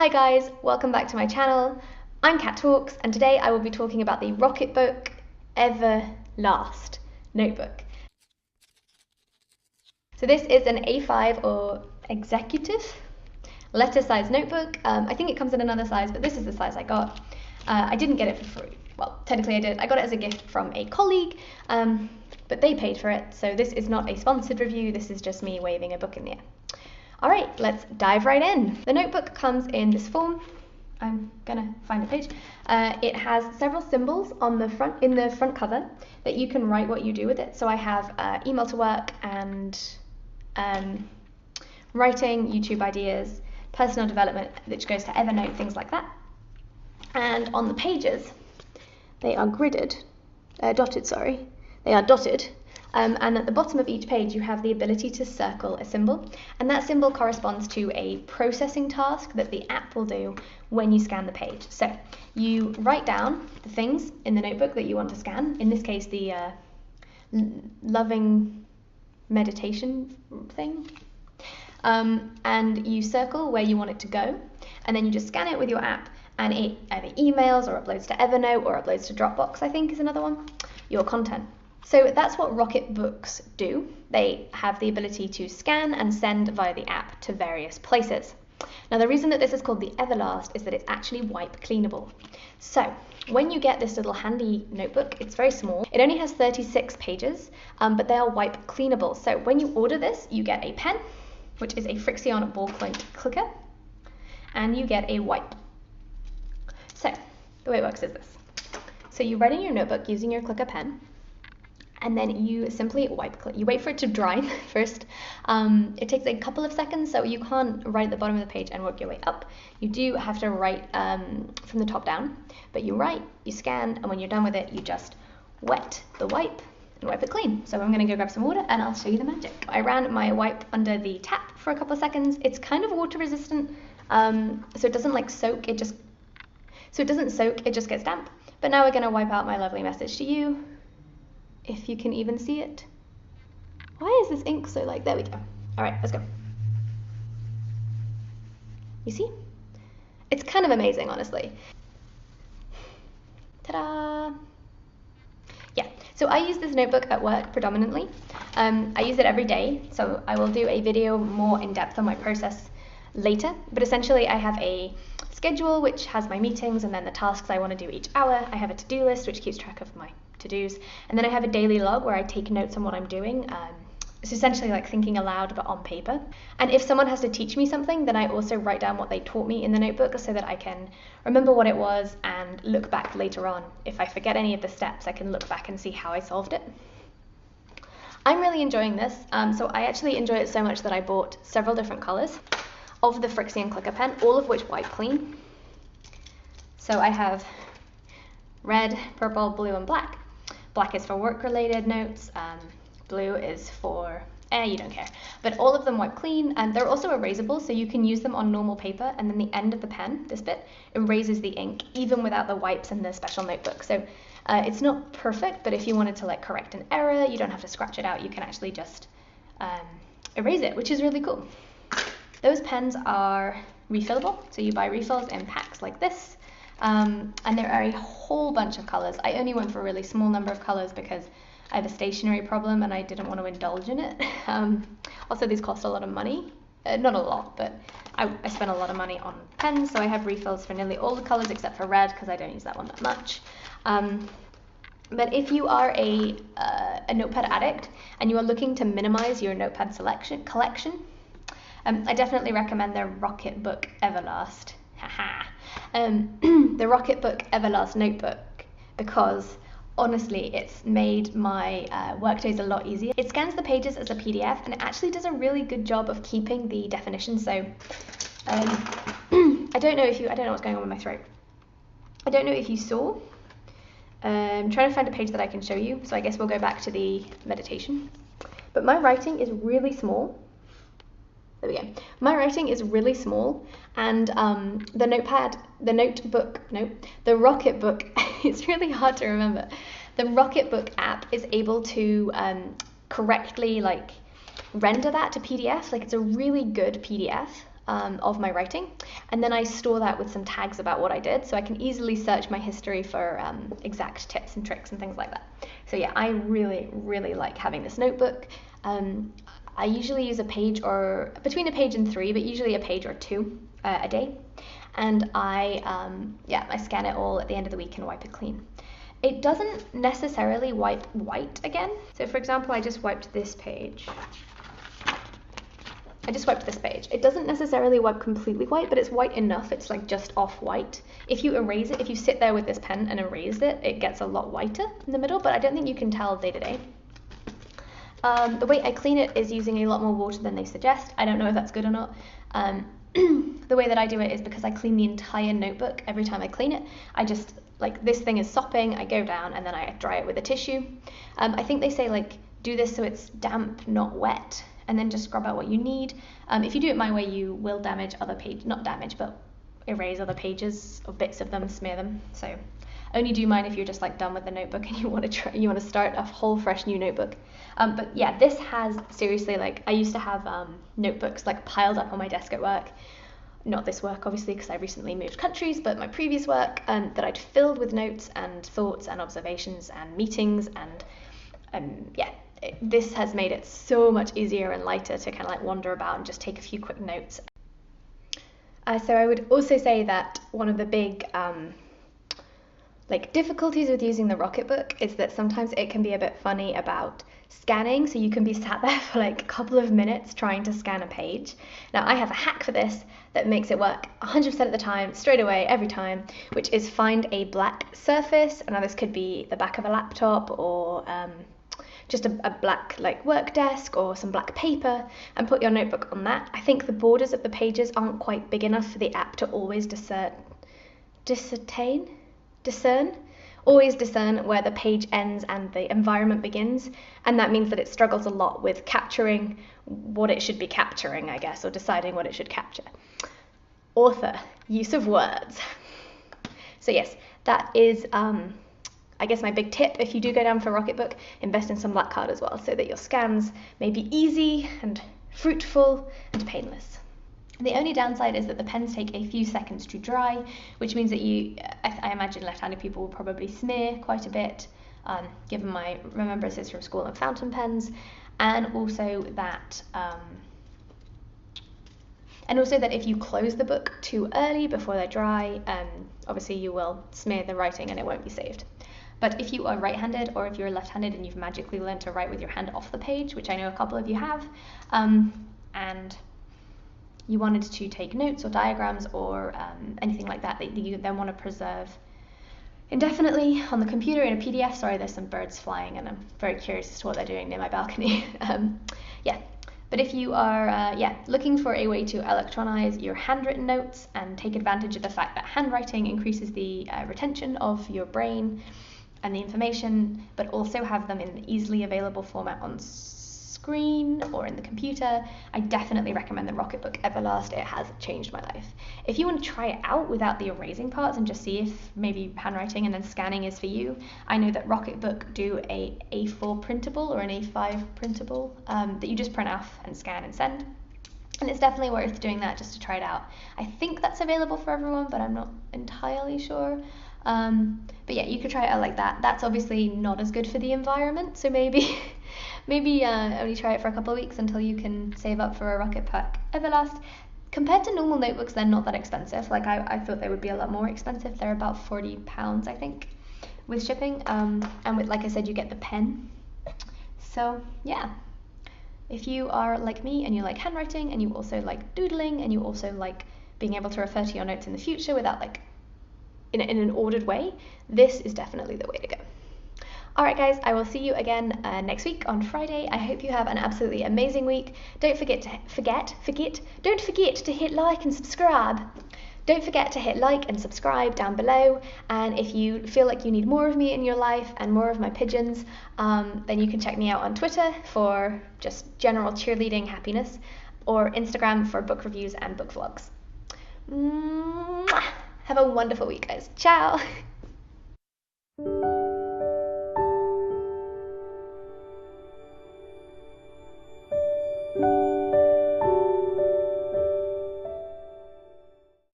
Hi guys, welcome back to my channel. I'm Cat Talks, and today I will be talking about the Rocketbook Everlast notebook. So this is an A5 or executive letter size notebook. I think it comes in another size, but this is the size I got. I didn't get it for free. Well, technically I did. I got it as a gift from a colleague, but they paid for it. So this is not a sponsored review. This is just me waving a book in the air. All right, let's dive right in. The notebook comes in this form. I'm gonna find a page. It has several symbols on the front, in the front cover, that you can write what you do with it. So I have email to work and writing, YouTube ideas, personal development, which goes to Evernote, things like that. And on the pages, they are dotted. They are dotted. And at the bottom of each page, you have the ability to circle a symbol, and that symbol corresponds to a processing task that the app will do when you scan the page. So you write down the things in the notebook that you want to scan, in this case the loving meditation thing, and you circle where you want it to go, and then you just scan it with your app, and it either emails or uploads to Evernote or uploads to Dropbox, I think is another one, your content. So that's what Rocketbooks do. They have the ability to scan and send via the app to various places. Now the reason that this is called the Everlast is that it's actually wipe cleanable. So when you get this little handy notebook, it's very small. It only has 36 pages, but they are wipe cleanable. So when you order this, you get a pen, which is a frixion ballpoint clicker, and you get a wipe. So the way it works is this. So you write in your notebook using your clicker pen, and then you simply you wait for it to dry first. It takes a couple of seconds, so you can't write at the bottom of the page and work your way up. You do have to write from the top down, but you write, you scan, and when you're done with it, you just wet the wipe and wipe it clean. So I'm gonna go grab some water and I'll show you the magic. I ran my wipe under the tap for a couple of seconds. It's kind of water resistant, so it doesn't like soak, it just gets damp. But now we're gonna wipe out my lovely message to you, if you can even see it. Why is this ink so there we go. All right, let's go. You see? It's kind of amazing, honestly. Ta-da! Yeah, so I use this notebook at work predominantly. I use it every day, so I will do a video more in depth on my process later, but essentially I have a schedule which has my meetings and then the tasks I want to do each hour. I have a to-do list which keeps track of my to-dos, and then I have a daily log where I take notes on what I'm doing. It's essentially like thinking aloud but on paper. And if someone has to teach me something, then I also write down what they taught me in the notebook so that I can remember what it was and look back later on. If I forget any of the steps, I can look back and see how I solved it. I'm really enjoying this, so I actually enjoy it so much that I bought several different colors of the Frixion clicker pen, all of which wipe clean. So I have red, purple, blue, and black. Black is for work-related notes, blue is for, you don't care. But all of them wipe clean, and they're also erasable, so you can use them on normal paper, and then the end of the pen, this bit, erases the ink, even without the wipes and the special notebook. So it's not perfect, but if you wanted to correct an error, you don't have to scratch it out, you can actually just erase it, which is really cool. Those pens are refillable, so you buy refills in packs like this. And there are a whole bunch of colors. I only went for a really small number of colors because I have a stationery problem and I didn't want to indulge in it. Also, these cost a lot of money. Not a lot, but I spent a lot of money on pens, so I have refills for nearly all the colors except for red because I don't use that one that much. But if you are a notepad addict and you are looking to minimize your notepad collection, I definitely recommend the Rocketbook Everlast. Haha. The Rocketbook Everlast notebook, because honestly it's made my work days a lot easier. It scans the pages as a PDF and it actually does a really good job of keeping the definitions. So I don't know what's going on with my throat. I don't know if you saw. I'm trying to find a page that I can show you, so I guess we'll go back to the meditation. But my writing is really small. There we go. My writing is really small, and the Rocketbook, it's really hard to remember. The Rocketbook app is able to correctly render that to PDF. It's a really good PDF. of my writing, and then I store that with some tags about what I did, so I can easily search my history for exact tips and tricks and things like that. So yeah, I really like having this notebook. I usually use a page, or between a page and 3, but usually a page or 2 a day, and I scan it all at the end of the week and wipe it clean. It doesn't necessarily wipe white again. So for example, I just wiped this page. It doesn't necessarily wipe completely white, but it's white enough. It's like just off white. If you erase it, if you sit there with this pen and erase it, it gets a lot whiter in the middle, but I don't think you can tell day to day. The way I clean it is using a lot more water than they suggest. I don't know if that's good or not. The way that I do it is because I clean the entire notebook every time I clean it. I just, like, this thing is sopping, I go down and then I dry it with a tissue. I think they say, like, do this so it's damp, not wet, and then just scrub out what you need. If you do it my way, you will damage other pages, not damage, but erase other pages or bits of them, smear them. So only do mine if you're just like done with the notebook and you want to start a whole fresh new notebook. But yeah, this has seriously, like, I used to have notebooks like piled up on my desk at work. Not this work, obviously, because I recently moved countries, but my previous work that I'd filled with notes and thoughts and observations and meetings, and this has made it so much easier and lighter to kind of like wander about and just take a few quick notes. So I would also say that one of the big difficulties with using the Rocketbook is that sometimes it can be a bit funny about scanning, so you can be sat there for like a couple of minutes trying to scan a page. Now I have a hack for this that makes it work 100% of the time, straight away, every time, which is find a black surface. Now this could be the back of a laptop or just a black like work desk or some black paper, and put your notebook on that. I think the borders of the pages aren't quite big enough for the app to always discern where the page ends and the environment begins, and that means that it struggles a lot with capturing what it should be capturing, I guess, or deciding what it should capture. Author, use of words. So yes, that is I guess my big tip. If you do go down for Rocketbook, invest in some black card as well, so that your scans may be easy and fruitful and painless. The only downside is that the pens take a few seconds to dry, which means that I imagine left-handed people will probably smear quite a bit, given my remembrances from school and fountain pens, and also that if you close the book too early before they're dry, obviously you will smear the writing and it won't be saved. But if you are right-handed, or if you're left-handed and you've magically learned to write with your hand off the page, which I know a couple of you have, and you wanted to take notes or diagrams or anything like that you then want to preserve indefinitely on the computer in a PDF. Sorry, there's some birds flying and I'm very curious as to what they're doing near my balcony. But if you are looking for a way to electronize your handwritten notes and take advantage of the fact that handwriting increases the retention of your brain and the information, but also have them in an easily available format on screen or in the computer, I definitely recommend the Rocketbook Everlast. It has changed my life. If you want to try it out without the erasing parts and just see if maybe handwriting and then scanning is for you, I know that Rocketbook do a A4 printable or an A5 printable that you just print off and scan and send. And it's definitely worth doing that just to try it out. I think that's available for everyone, but I'm not entirely sure. But yeah, you could try it out like that. That's obviously not as good for the environment, so maybe only try it for a couple of weeks until you can save up for a Rocketbook Everlast. Compared to normal notebooks, they're not that expensive. Like I thought they would be a lot more expensive. They're about £40, I think, with shipping. And with, like I said, you get the pen. So yeah, if you are like me and you like handwriting and you also like doodling and you also like being able to refer to your notes in the future without like in an ordered way, this is definitely the way to go. Alright guys, I will see you again next week on Friday. I hope you have an absolutely amazing week. Don't forget to hit like and subscribe. Don't forget to hit like and subscribe down below, and if you feel like you need more of me in your life and more of my pigeons, then you can check me out on Twitter for just general cheerleading happiness, or Instagram for book reviews and book vlogs. Mwah! Have a wonderful week, guys. Ciao!